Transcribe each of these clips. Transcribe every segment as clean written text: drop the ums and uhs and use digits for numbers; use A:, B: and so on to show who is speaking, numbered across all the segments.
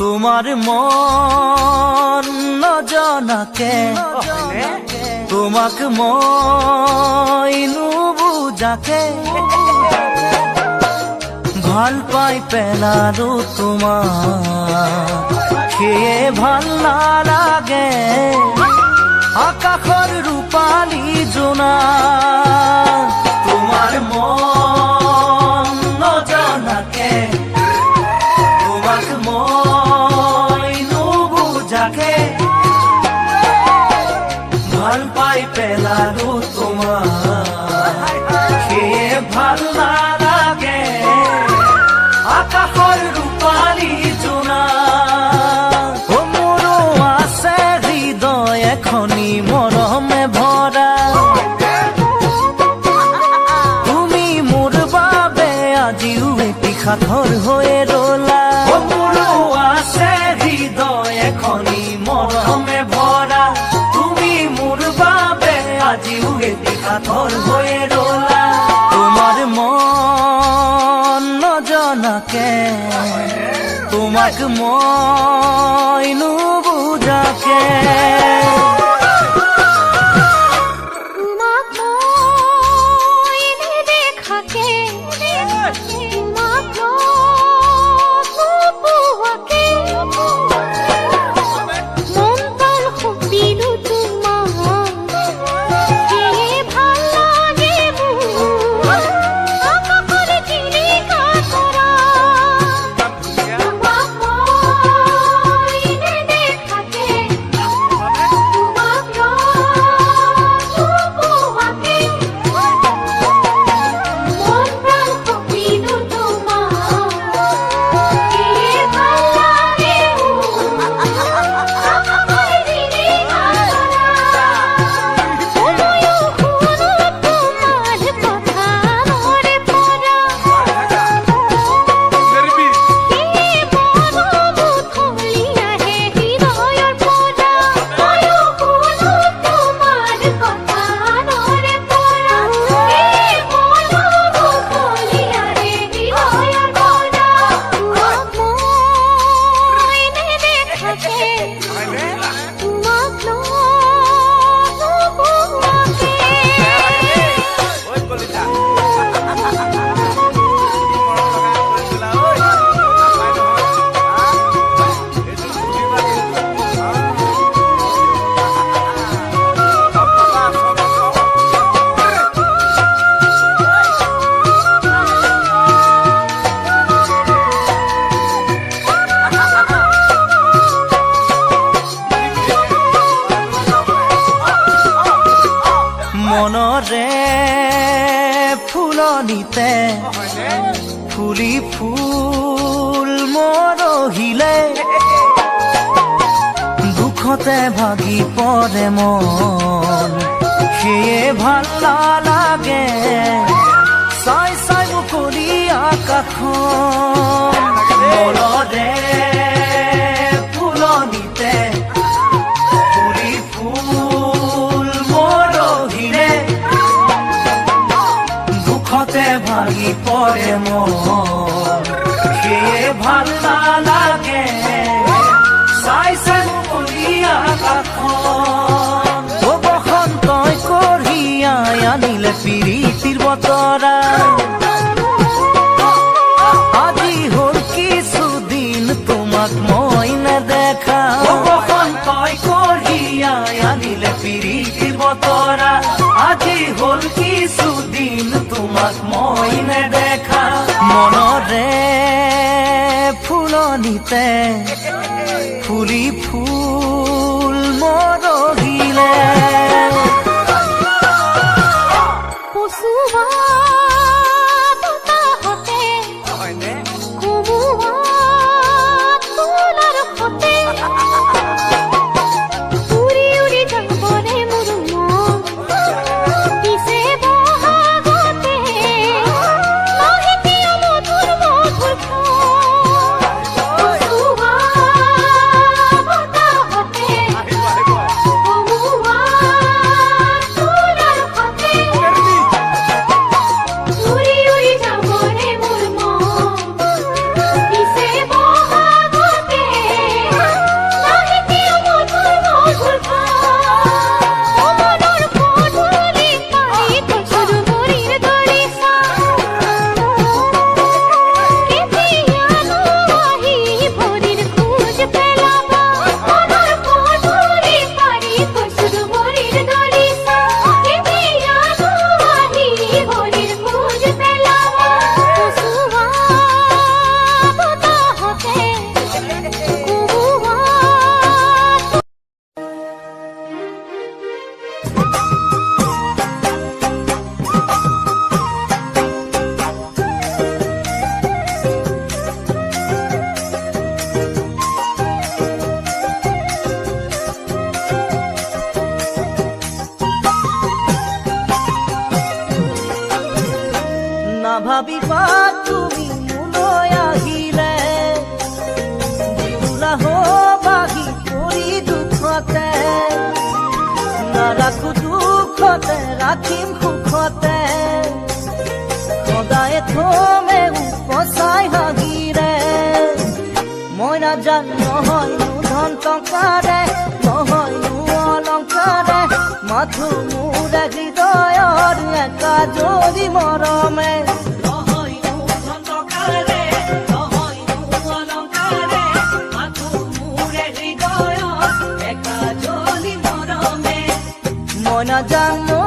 A: তোমার মন নজনাকে তোমাক মই নুবুজাকে ভাল পাই পেলালো তোমাক সেয়ে ভাল নালাগে আকাশৰ ৰূপালী জোনা তোমাৰ মন নজনাকে তোমাক মই নুবুজাকে ভাল পাই পেলালো তোমাক সেয়ে ভাল নালাগে আকাশৰ ৰূপালী জোনা মোৰো আছে হৃদয় এখনি মৰমে ভৰা তুমি মোৰ বাবে আজিও এটি সাঁথৰ হৈয়ে ৰলা মোৰো আছে হৃদয় এখনি মৰমে ভৰা তুমি মোৰ বাবে আজিও এটি সাঁথৰ হৈয়ে ৰলা তোমাৰ মন নজনাকে তোমাক মই নুবুজাকে মনৰে ফুলনিতে ফুলি ফুল মৰহিলে দুখতে ভাগি পৰে মন সেয়ে ভাল নালাগে চাই চাই মুকলি আকাশখন মনৰে ফুলনিতে ফুলি ফুল মৰহিলে দুখতে ভাগি পৰে মন সেয়ে ভাল নালাগে চাই চাই মুকলি আকাশখন বসন্তই কঢ়িয়াই আনিলে প্ৰীতিৰ বতৰা আজি হ'ল কিছুদিন তোমাক মই নেদেখা বসন্তই কঢ়িয়াই আনিলে প্ৰীতিৰ বতৰা আজি হ'ল কিছুদিন তোমাক মই নেদেখা মনৰে ফুলনিতে ফুলি ফুল মৰহিলে ভাবিবা তুমি মোলৈ আহিলে দিউলা হবাহি পৰি দুখতে নাৰাখো দুখতে ৰাখিম সুখতে সদায় থমে উপচাই হাগিৰে মই নাজানো নহয়নো ধন টকাৰে নহয়নো অলংকাৰে মাথো মোৰ হৃদয়ৰ একা যদি মৰমে নহয়নো ধন টকাৰে নহয়নো অলংকাৰে মাথো মোৰ হৃদয়ৰ একা যদি মৰমে মই নাজানো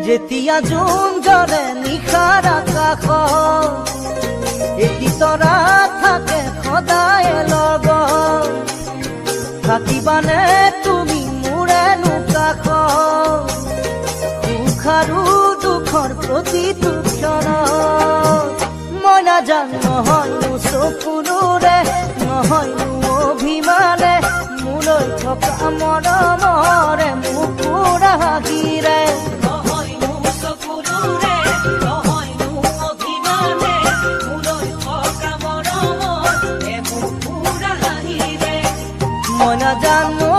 A: যেতিয়া জোন জ্বলে নিশাৰ আকাশ এটি তৰা থাকে সদায় লগত থাকিবানে তুমি মোৰেনো কাষ সুখ আৰু দুখৰ প্ৰতিটো ক্ষণত মই নাজানো নহয়নো চকুৰে নহয়নো অভিমানে মোলৈ থকা মৰমৰে মোক পুৰা হাগিৰে মই নাজানো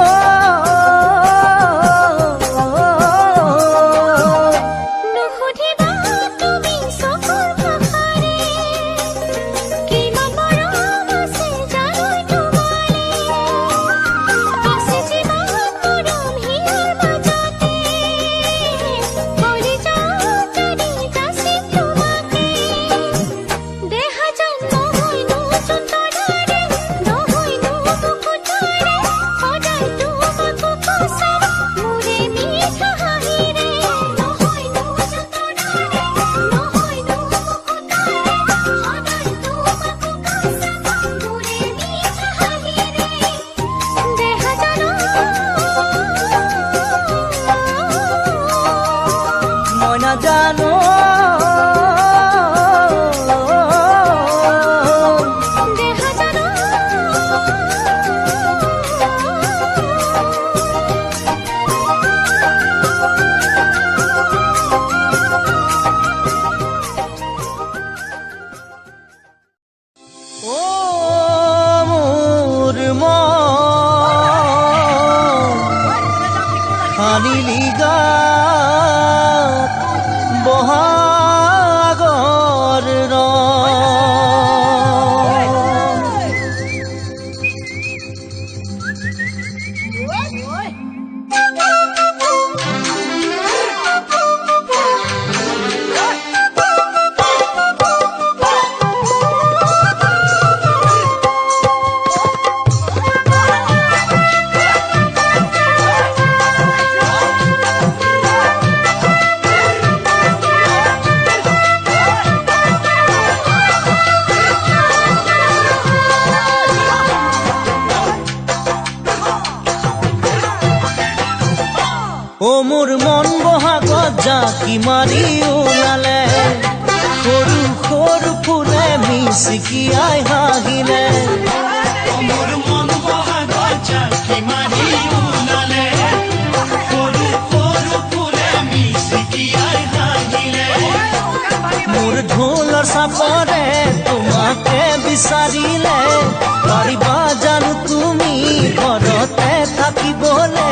A: জানো মোৰ আনিলি গাত বহাগৰ ও মোৰ মন বহাগত জাকি মাৰি ওলালে সৰু সৰু ফুলে মিচিকিয়াই হাগিলে মোৰ মন বহাগত জাকি মাৰি ওলালে সৰু সৰু ফুলে মিচিকিয়াই হাগিলে মোৰ মোৰ ঢোলৰ চাপৰে তোমাকে বিচাৰিলে পাৰিবা জানো তুমি ঘৰতে থাকিবলে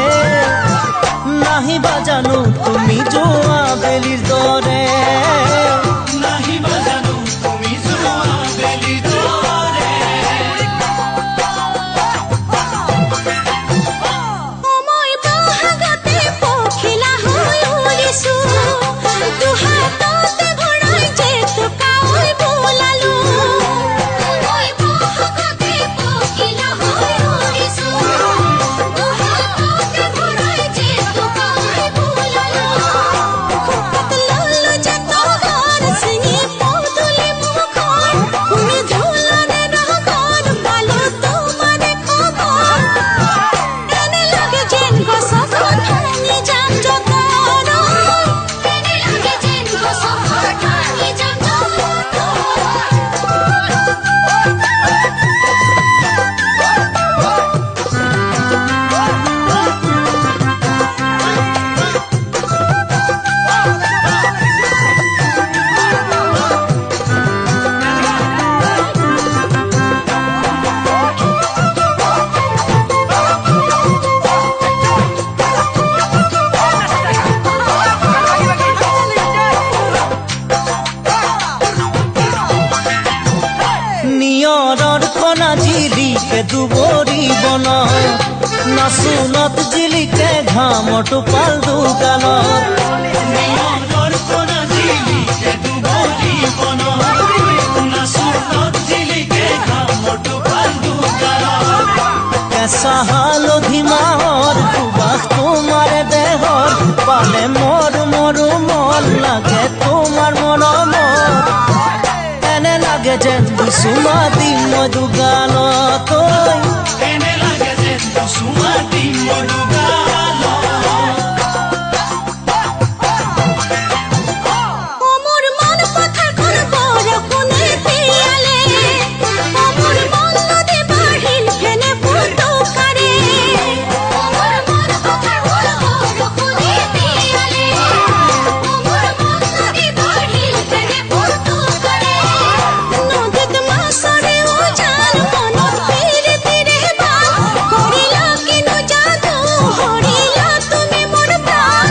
A: নাহিবা জানো তুমি যোৱা বেলিৰ দৰে নাহিবা জানো তুমি যোৱা বেলিৰ দৰে
B: সময় বহাগতে পখিলা হৈ উৰিছো দুহাততে ভৰাই জেতুকাই বোলালো সময় বহাগতে পখিলা হৈ উৰিছো দুহাততে ভৰাই জেতুকাই বোলালো খুকত ললো জেতুকাৰ চিনি পদুলি মুখৰ তুমি ঝুলনে ৰগৰ পালো তোমাৰে খবৰ এনে লাগে যেন গছখন ভাঙি যাম যতন এনে লাগে যেন গছখন ভাঙি যাম
A: নিয়ৰৰ কণা জিলিকে দুবৰি বন নাচোনত জিলিকে ঘামৰ টোপাল দোকানত নিয়ৰৰ কণা জিলিকে দুবৰি বন নাচোনত জিলিকে ঘামৰ টোপাল দোকানত কেঁচা হালধি মাহৰ সুবাস তোমাৰ দেহৰ পালে মোৰ মন লাগে তোমাৰ মৰমত এনে লাগে যেন দুচুমা দিম মই দুগালত এনে লাগে যেন দুচুমা দিম মই দুগালত
B: মোৰ মন পথাৰখন বৰষুণে তিয়ালে মোৰ মন নদী বাঢ়িল ফেনে ফুটুকাৰে মোৰ মন পথাৰখন বৰষুণে তিয়ালে মোৰ মন নদী বাঢ়িল ফেনে ফুটুকাৰে নদীত মাছৰে উজান মনত ফিৰি ফিৰি বান কৰিলা কিনো জানো হৰিলা তুমি মোৰ প্ৰাণ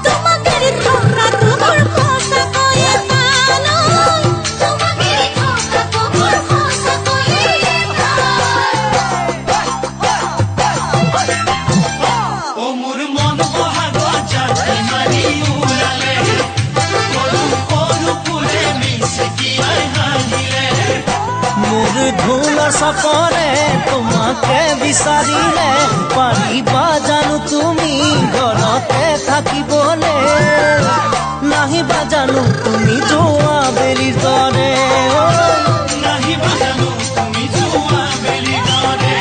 B: তোমাকে থকা তোমাৰ সঁচাকৈয়ে প্ৰাণ তোমাকে থকা তোমাৰ সঁচাকৈয়ে
A: ও মোৰ মন বহাগত জাতি মাৰি ওলালে সৰু সৰু ফুলে মিচিকিয়াই হাঁহিলে মোৰ ঢোলৰ চাপৰে তোমাকে বিচাৰিলে পাৰিবা জানো তুমি ঘৰতে থাকিবলে নাহিবা জানো তুমি যোৱা বেলিৰ দৰে নাহিবা জানো তুমি যোৱা বেলিৰ দৰে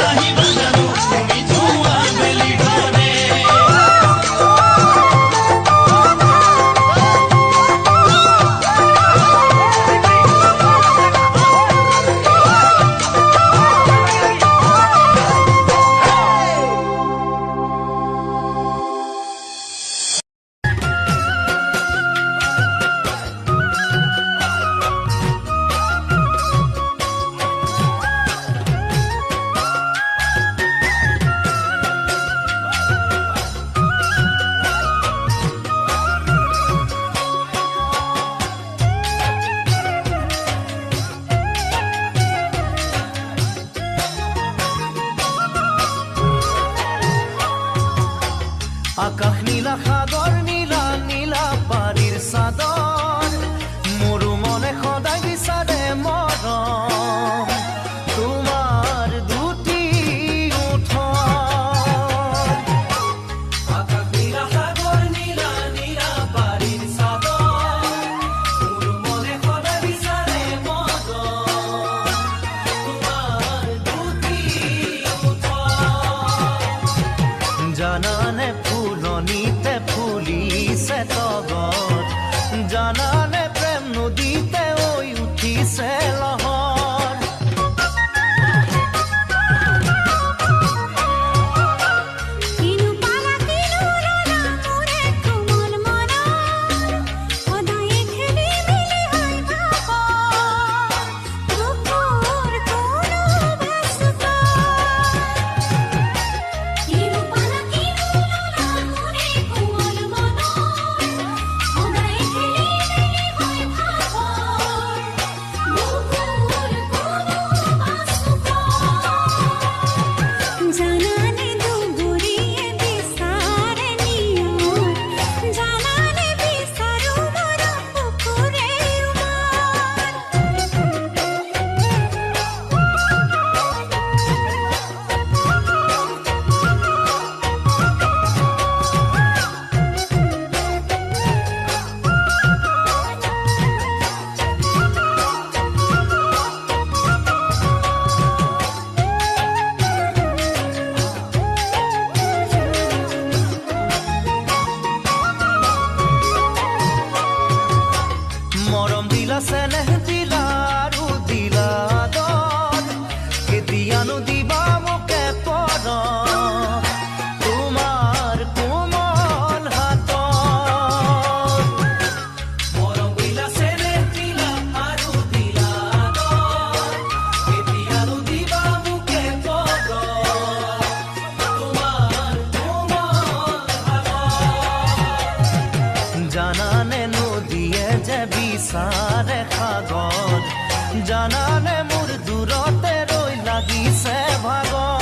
A: নাহিবা জানো তুমি যোৱা বেলিৰ দৰে জানানে মোৰ দূৰতে ৰৈ লাগিছে ভাগৰ